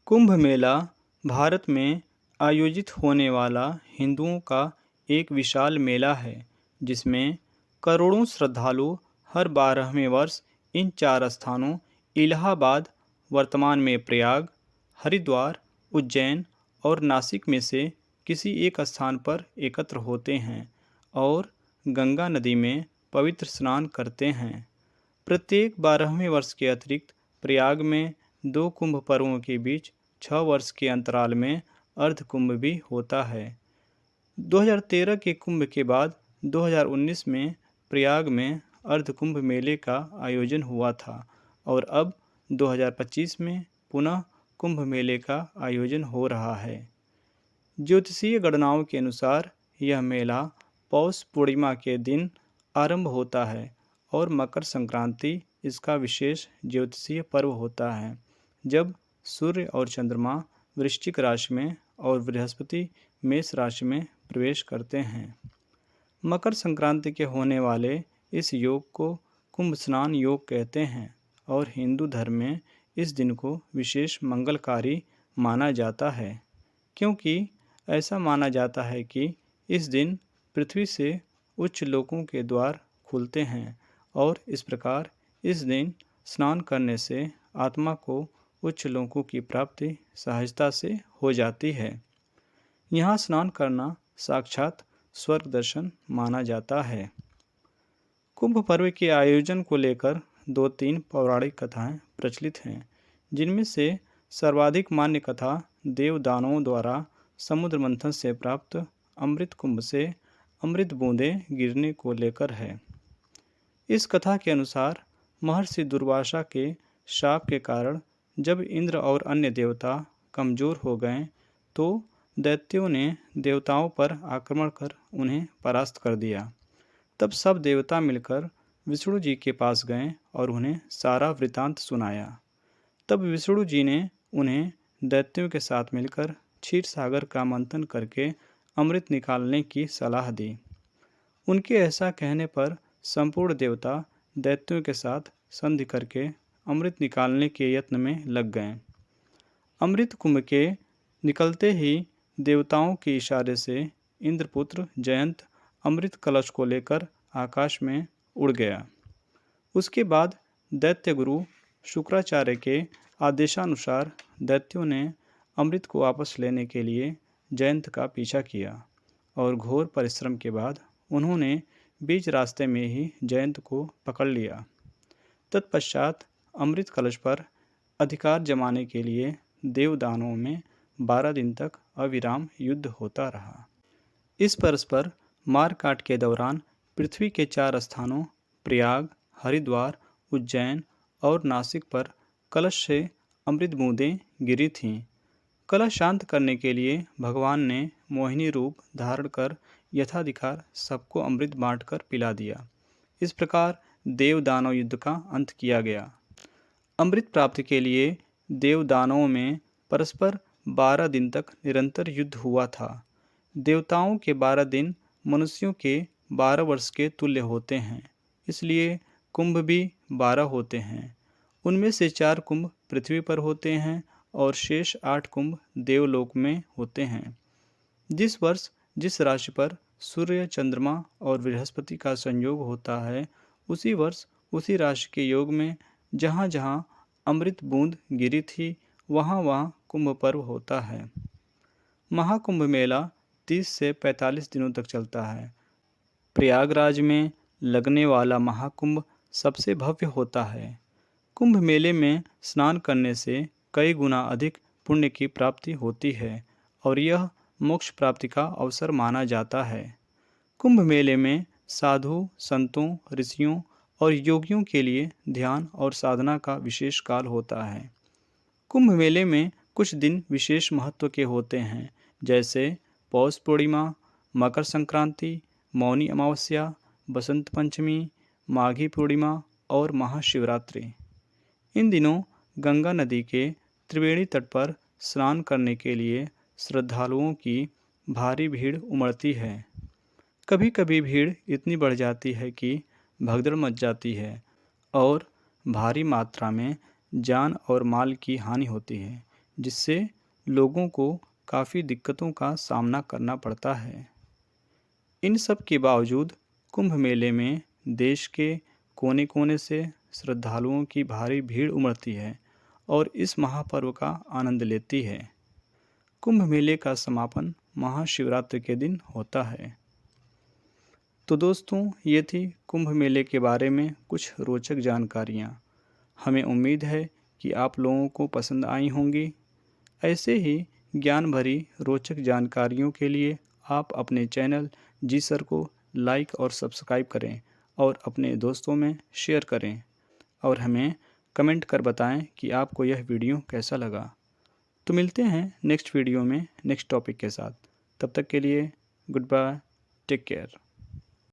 कुंभ मेला भारत में आयोजित होने वाला हिंदुओं का एक विशाल मेला है जिसमें करोड़ों श्रद्धालु हर 12वें वर्ष इन चार स्थानों इलाहाबाद, वर्तमान में प्रयाग, हरिद्वार, उज्जैन और नासिक में से किसी एक स्थान पर एकत्र होते हैं और गंगा नदी में पवित्र स्नान करते हैं। प्रत्येक 12वें वर्ष के अतिरिक्त प्रयाग में दो कुंभ पर्वों के बीच 6 वर्ष के अंतराल में अर्ध कुंभ भी होता है। 2013 के कुंभ के बाद 2019 में प्रयाग में अर्ध कुंभ मेले का आयोजन हुआ था और अब 2025 में पुनः कुंभ मेले का आयोजन हो रहा है। ज्योतिषीय गणनाओं के अनुसार यह मेला पौष पूर्णिमा के दिन आरंभ होता है और मकर संक्रांति इसका विशेष ज्योतिषीय पर्व होता है, जब सूर्य और चंद्रमा वृश्चिक राशि में और बृहस्पति मेष राशि में प्रवेश करते हैं। मकर संक्रांति के होने वाले इस योग को कुंभ स्नान योग कहते हैं और हिंदू धर्म में इस दिन को विशेष मंगलकारी माना जाता है, क्योंकि ऐसा माना जाता है कि इस दिन पृथ्वी से उच्च लोकों के द्वार खुलते हैं और इस प्रकार इस दिन स्नान करने से आत्मा को उच्च लोकों की प्राप्ति सहजता से हो जाती है। यहाँ स्नान करना साक्षात स्वर्ग दर्शन माना जाता है। कुंभ पर्व के आयोजन को लेकर 2-3 पौराणिक कथाएं प्रचलित हैं, जिनमें से सर्वाधिक मान्य कथा देव दानवों द्वारा समुद्र मंथन से प्राप्त अमृत कुंभ से अमृत बूंदें गिरने को लेकर है। इस कथा के अनुसार महर्षि दुर्वासा के शाप के कारण जब इंद्र और अन्य देवता कमजोर हो गए तो दैत्यों ने देवताओं पर आक्रमण कर उन्हें परास्त कर दिया। तब सब देवता मिलकर विष्णु जी के पास गए और उन्हें सारा वृतांत सुनाया। तब विष्णु जी ने उन्हें दैत्यों के साथ मिलकर क्षीर सागर का मंथन करके अमृत निकालने की सलाह दी। उनके ऐसा कहने पर संपूर्ण देवता दैत्यों के साथ संधि करके अमृत निकालने के यत्न में लग गए। अमृत कुंभ के निकलते ही देवताओं के इशारे से इंद्रपुत्र जयंत अमृत कलश को लेकर आकाश में उड़ गया। उसके बाद दैत्य गुरु शुक्राचार्य के आदेशानुसार दैत्यों ने अमृत को वापस लेने के लिए जयंत का पीछा किया और घोर परिश्रम के बाद उन्होंने बीच रास्ते में ही जयंत को पकड़ लिया। तत्पश्चात अमृत कलश पर अधिकार जमाने के लिए देवदानों में 12 दिन तक अविराम युद्ध होता रहा। इस परस्पर मारकाट के दौरान पृथ्वी के 4 स्थानों प्रयाग, हरिद्वार, उज्जैन और नासिक पर कलश से अमृत बूंदें गिरी थीं। कलश शांत करने के लिए भगवान ने मोहिनी रूप धारण कर यथाधिकार सबको अमृत बांटकर पिला दिया। इस प्रकार देव दानव युद्ध का अंत किया गया। अमृत प्राप्ति के लिए देव दानवों में परस्पर 12 दिन तक निरंतर युद्ध हुआ था। देवताओं के 12 दिन मनुष्यों के 12 वर्ष के तुल्य होते हैं, इसलिए कुंभ भी 12 होते हैं। उनमें से 4 कुंभ पृथ्वी पर होते हैं और शेष 8 कुंभ देवलोक में होते हैं। जिस वर्ष जिस राशि पर सूर्य, चंद्रमा और बृहस्पति का संयोग होता है, उसी वर्ष उसी राशि के योग में जहाँ जहाँ अमृत बूंद गिरी थी वहाँ वहाँ कुंभ पर्व होता है। महाकुंभ मेला 30 से 45 दिनों तक चलता है। प्रयागराज में लगने वाला महाकुंभ सबसे भव्य होता है। कुंभ मेले में स्नान करने से कई गुना अधिक पुण्य की प्राप्ति होती है और यह मोक्ष प्राप्ति का अवसर माना जाता है। कुंभ मेले में साधु, संतों, ऋषियों और योगियों के लिए ध्यान और साधना का विशेष काल होता है। कुंभ मेले में कुछ दिन विशेष महत्व के होते हैं, जैसे पौष पूर्णिमा, मकर संक्रांति, मौनी अमावस्या, बसंत पंचमी, माघी पूर्णिमा और महाशिवरात्रि। इन दिनों गंगा नदी के त्रिवेणी तट पर स्नान करने के लिए श्रद्धालुओं की भारी भीड़ उमड़ती है। कभी कभी भीड़ इतनी बढ़ जाती है कि भगदड़ मच जाती है और भारी मात्रा में जान और माल की हानि होती है, जिससे लोगों को काफ़ी दिक्कतों का सामना करना पड़ता है। इन सब के बावजूद कुंभ मेले में देश के कोने-कोने से श्रद्धालुओं की भारी भीड़ उमड़ती है और इस महापर्व का आनंद लेती है। कुंभ मेले का समापन महाशिवरात्रि के दिन होता है। तो दोस्तों, ये थी कुंभ मेले के बारे में कुछ रोचक जानकारियाँ। हमें उम्मीद है कि आप लोगों को पसंद आई होंगी। ऐसे ही ज्ञान भरी रोचक जानकारियों के लिए आप अपने चैनल जी सर को लाइक और सब्सक्राइब करें और अपने दोस्तों में शेयर करें और हमें कमेंट कर बताएं कि आपको यह वीडियो कैसा लगा। तो मिलते हैं नेक्स्ट वीडियो में नेक्स्ट टॉपिक के साथ। तब तक के लिए गुड बाय, टेक केयर।